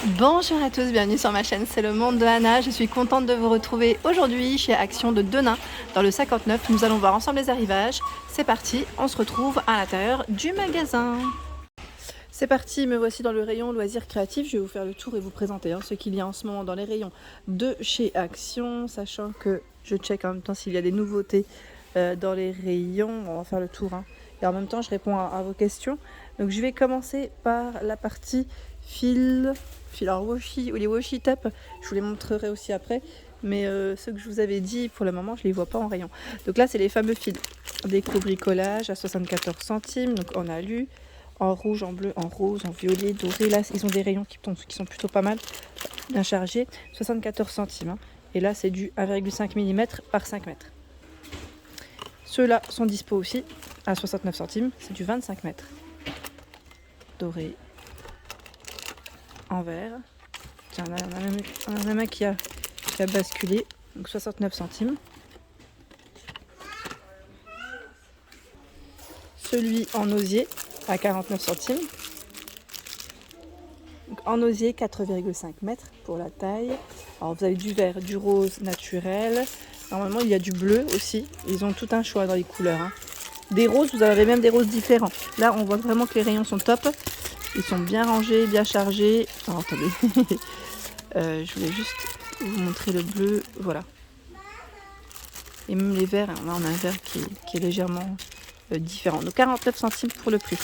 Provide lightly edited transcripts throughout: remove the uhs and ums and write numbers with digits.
Bonjour à tous, bienvenue sur ma chaîne, c'est le monde de Anna. Je suis contente de vous retrouver aujourd'hui chez Action de Denain dans le 59. Nous allons voir ensemble les arrivages. C'est parti, on se retrouve à l'intérieur du magasin. C'est parti, me voici dans le rayon loisirs créatifs. Je vais vous faire le tour et vous présenter ce qu'il y a en ce moment dans les rayons de chez Action, sachant que je check en même temps s'il y a des nouveautés dans les rayons. On va faire le tour et en même temps je réponds à vos questions. Donc je vais commencer par la partie fil en washi ou les washi tape. Je vous les montrerai aussi après, mais ceux que je vous avais dit pour le moment je les vois pas en rayon. Donc là c'est les fameux fils déco-bricolage à 74 centimes. Donc on a lu en rouge, en bleu, en rose, en violet, doré. Là ils ont des rayons qui sont plutôt pas mal, bien chargés, 74 centimes. Et là c'est du 1,5 mm par 5 mètres. Ceux-là sont dispo aussi à 69 centimes, c'est du 25 mètres. Doré, en vert. Tiens, on a un qui a basculé, donc 69 centimes. Celui en osier à 49 centimes. Donc, en osier 4,5 mètres pour la taille. Alors vous avez du vert, du rose naturel. Normalement il y a du bleu aussi. Ils ont tout un choix dans les couleurs. Des roses, vous avez même des roses différents. Là on voit vraiment que les rayons sont top. Ils sont bien rangés, bien chargés. Alors, attendez, je voulais juste vous montrer le bleu, voilà. Et même les verts, là on a un vert qui est légèrement différent. Donc 49 centimes pour le prix.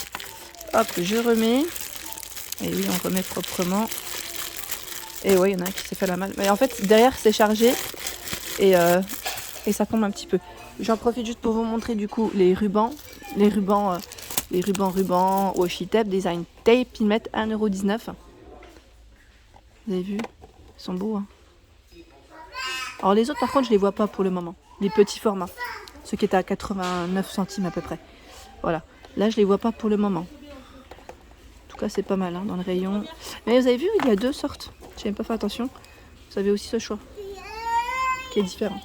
Hop, je remets. Et oui, on remet proprement. Et ouais, il y en a un qui s'est fait la malle. Mais en fait, derrière c'est chargé et ça tombe un petit peu. J'en profite juste pour vous montrer du coup les rubans. Les rubans washi tape, design tape, ils mettent 1,19 €. Vous avez vu? Ils sont beaux. Alors les autres par contre je les vois pas pour le moment. Les petits formats. Ceux qui étaient à 89 centimes à peu près. Voilà. Là je les vois pas pour le moment. En tout cas c'est pas mal dans le rayon. Mais vous avez vu, il y a deux sortes. J'ai même pas fait attention. Vous avez aussi ce choix. Qui est différent.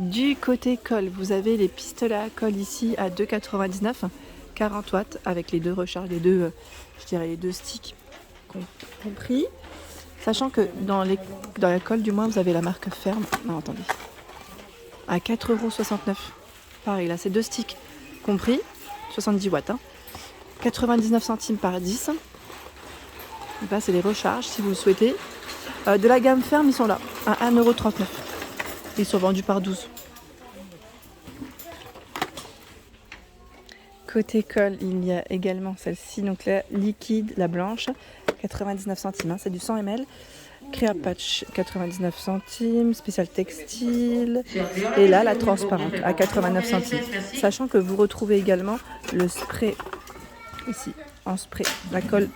Du côté colle, vous avez les pistolets à colle ici à 2,99 €, 40 watts avec les deux recharges, les deux sticks compris. Sachant que dans la colle du moins vous avez la marque ferme. Non attendez. À 4,69 €. Pareil là c'est deux sticks compris, 70 watts. 99 centimes par 10. Donc là c'est les recharges si vous le souhaitez. De la gamme ferme ils sont là à 1,39 €. Ils sont vendus par 12. Côté colle, il y a également celle-ci, donc la liquide, la blanche, 99 centimes, c'est du 100 ml. Créa Patch, 99 centimes, spécial textile. Et là, la transparente, à 89 centimes. Sachant que vous retrouvez également le spray, ici, en spray, la colle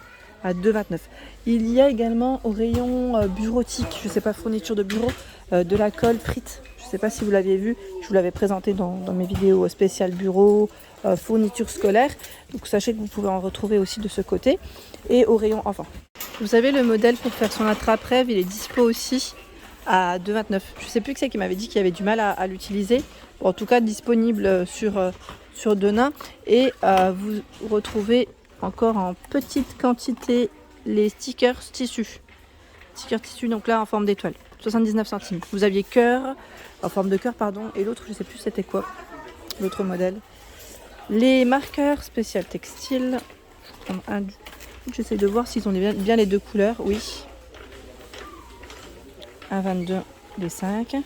à 2,29 €. Il y a également au rayon bureautique, je ne sais pas, fourniture de bureau, de la colle Prit. Je ne sais pas si vous l'aviez vu, je vous l'avais présenté dans mes vidéos spéciales bureau, fourniture scolaire. Donc sachez que vous pouvez en retrouver aussi de ce côté. Et au rayon enfant. Vous avez le modèle pour faire son attrape-rêve, il est dispo aussi à 2,29 €. Je ne sais plus qui c'est qui m'avait dit qu'il y avait du mal à l'utiliser. Bon, en tout cas disponible sur Denain. Et vous retrouvez encore en petite quantité les stickers tissus. Stickers tissus, donc là en forme d'étoile. 79 centimes. Vous aviez cœur, en forme de cœur, pardon, et l'autre, je ne sais plus c'était quoi, l'autre modèle. Les marqueurs spécial textile. J'essaie de voir s'ils ont bien les deux couleurs. Oui. 1,22 les 5.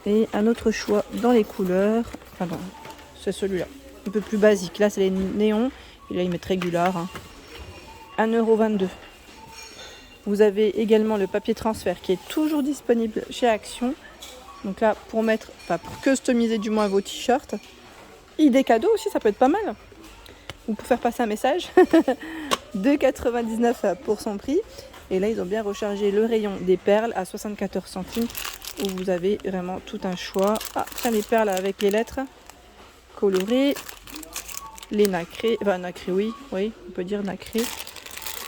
Et un autre choix dans les couleurs. Pardon, c'est celui-là. Un peu plus basique. Là, c'est les néons. Et là, ils mettent régular. 1,22 €. Vous avez également le papier transfert qui est toujours disponible chez Action. Donc là, pour customiser du moins vos t-shirts. Idée cadeau aussi, ça peut être pas mal. Ou pour faire passer un message. 2,99 € pour son prix. Et là, ils ont bien rechargé le rayon des perles à 74 centimes. Où vous avez vraiment tout un choix. Ah, tiens, les perles avec les lettres colorées. Les nacrés. Enfin, nacrés, oui, on peut dire nacrés.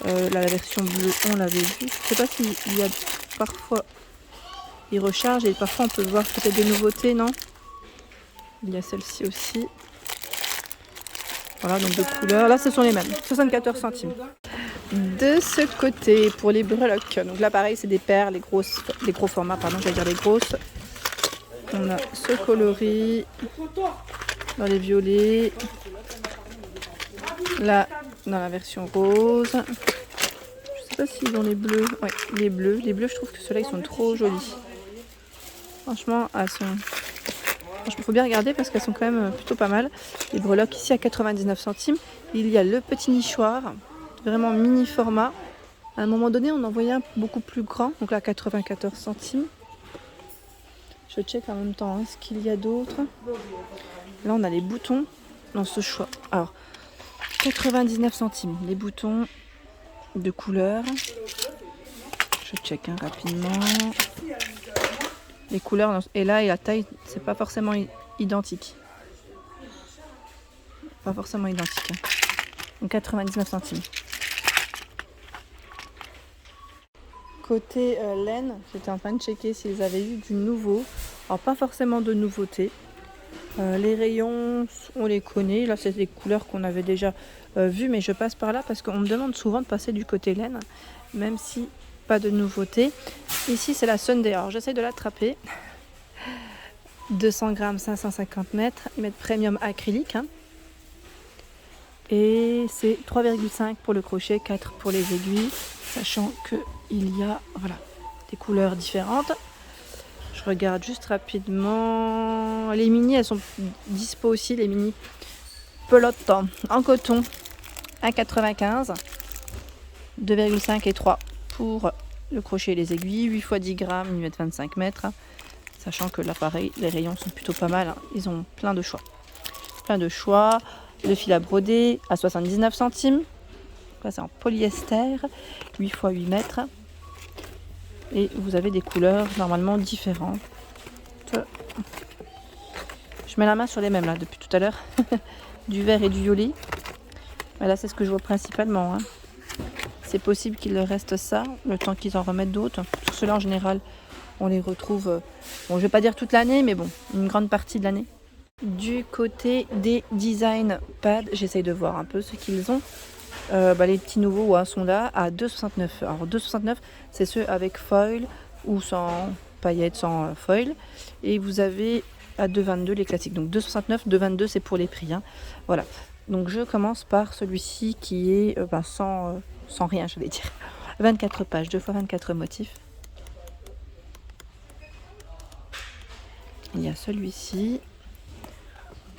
Là, la version bleue, on l'avait vu. Je ne sais pas s'il y a parfois, ils rechargent et parfois on peut voir peut-être des nouveautés, non? Il y a celle-ci aussi. Voilà, donc deux couleurs. Là, ce sont les mêmes. 74 centimes. De ce côté, pour les breloques, donc là pareil, c'est des paires, les gros formats, pardon, j'allais dire les grosses. On a ce coloris dans les violets, là dans la version rose. Je sais pas s'ils ont les bleus, ouais, les bleus. Les bleus, je trouve que ceux-là, ils sont trop jolis. Franchement, il faut bien regarder parce qu'elles sont quand même plutôt pas mal. Les breloques ici à 99 centimes. Il y a le petit nichoir, vraiment mini format. À un moment donné, on en voyait un beaucoup plus grand, donc là 94 centimes. Je check en même temps ce qu'il y a d'autre. Là, on a les boutons dans ce choix. Alors, 99 centimes, les boutons de couleur. Je check rapidement. Les couleurs, et là, et la taille, c'est pas forcément identique. Pas forcément identique. Donc 99 centimes. Côté laine, j'étais en train de checker s'ils avaient eu du nouveau. Alors pas forcément de nouveauté. Les rayons, on les connaît. Là, c'est des couleurs qu'on avait déjà vues, mais je passe par là parce qu'on me demande souvent de passer du côté laine, même si pas de nouveauté. Ici, c'est la Sunday. Alors j'essaie de l'attraper. 200 grammes, 550 mètres. Ils mettent premium acrylique. Hein. Et c'est 3,5 pour le crochet, 4 pour les aiguilles. Sachant qu'il y a voilà, des couleurs différentes. Je regarde juste rapidement. Les mini, elles sont dispo aussi, les mini pelotes en coton à 95. 2,5 et 3 pour le crochet et les aiguilles. 8 x 10 grammes, ils mettent 25 mètres. Sachant que là, pareil, les rayons sont plutôt pas mal. Hein. Ils ont plein de choix. Plein de choix. Le fil à broder à 79 centimes. Là, c'est en polyester, 8 x 8 mètres. Et vous avez des couleurs normalement différentes. Je mets la main sur les mêmes là depuis tout à l'heure. Du vert et du violet. Mais là, c'est ce que je vois principalement. Hein. C'est possible qu'il leur reste ça, le temps qu'ils en remettent d'autres. Sur ceux-là, en général, on les retrouve, bon, je vais pas dire toute l'année, mais bon, une grande partie de l'année. Du côté des design pads, j'essaye de voir un peu ce qu'ils ont. Les petits nouveaux sont là à 2,69. Alors 2,69, c'est ceux avec foil ou sans paillettes, sans foil. Et vous avez à 2,22 les classiques. Donc 2,69, 2,22 c'est pour les prix. Hein. Voilà. Donc je commence par celui-ci qui est sans rien, je vais dire. 24 pages, 2 x 24 motifs. Il y a celui-ci.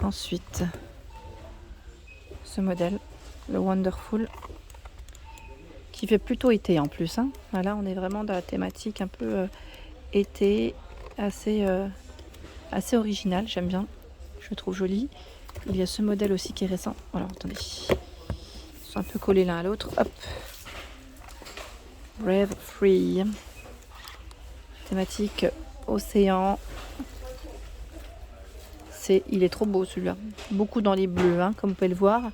Ensuite, ce modèle, le Wonderful, qui fait plutôt été en plus. Hein. Là, on est vraiment dans la thématique un peu été, assez original, j'aime bien, je le trouve joli. Il y a ce modèle aussi qui est récent. Alors, attendez, ils sont un peu collés l'un à l'autre. Hop, Brave Free, thématique océan. Il est trop beau celui-là. Beaucoup dans les bleus, hein, comme vous pouvez le voir.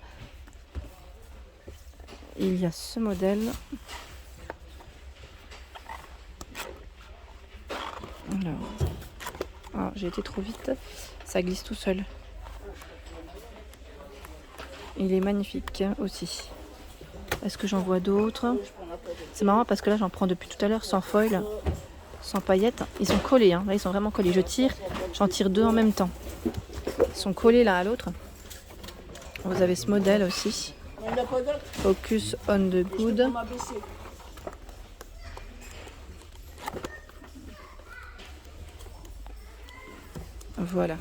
Il y a ce modèle. Alors, j'ai été trop vite. Ça glisse tout seul. Il est magnifique aussi. Est-ce que j'en vois d'autres? C'est marrant parce que là, j'en prends depuis tout à l'heure sans foil, sans paillettes. Ils sont collés. Hein. Là, ils sont vraiment collés. Je tire. J'en tire deux en même temps. Ils sont collés l'un à l'autre. Vous avez ce modèle aussi. Focus on the good. Voilà.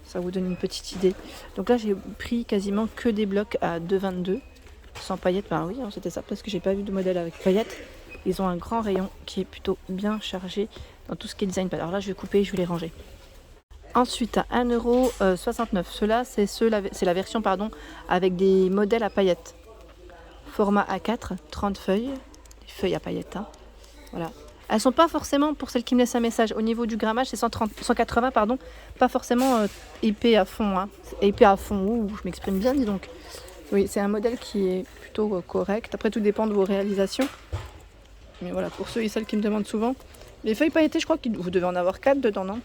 Ça vous donne une petite idée. Donc là, j'ai pris quasiment que des blocs à 2,22. Sans paillettes. Ben oui, c'était ça parce que j'ai pas vu de modèle avec paillettes. Ils ont un grand rayon qui est plutôt bien chargé dans tout ce qui est design. Alors là, je vais couper et je vais les ranger. Ensuite, à 1,69 €. Ceux-là, c'est la version avec des modèles à paillettes. Format A4, 30 feuilles. Des feuilles à paillettes. Hein. Voilà. Elles ne sont pas forcément, pour celles qui me laissent un message, au niveau du grammage, c'est 180, pas forcément épais à fond. Hein. Épais à fond, ouh, je m'exprime bien, dis donc. Oui, c'est un modèle qui est plutôt correct. Après, tout dépend de vos réalisations. Mais voilà, pour ceux et celles qui me demandent souvent. Les feuilles pailletées, je crois que vous devez en avoir 4 dedans, non?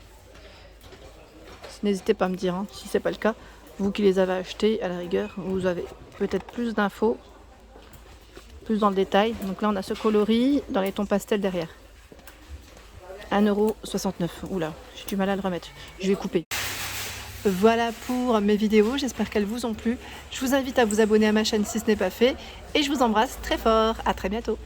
N'hésitez pas à me dire hein, si c'est pas le cas. Vous qui les avez achetées, à la rigueur, vous avez peut-être plus d'infos. plus dans le détail. Donc là, on a ce coloris dans les tons pastels derrière. 1,69 €. Oula, j'ai du mal à le remettre. Je vais couper. Voilà pour mes vidéos, j'espère qu'elles vous ont plu. Je vous invite à vous abonner à ma chaîne si ce n'est pas fait. Et je vous embrasse très fort. À très bientôt.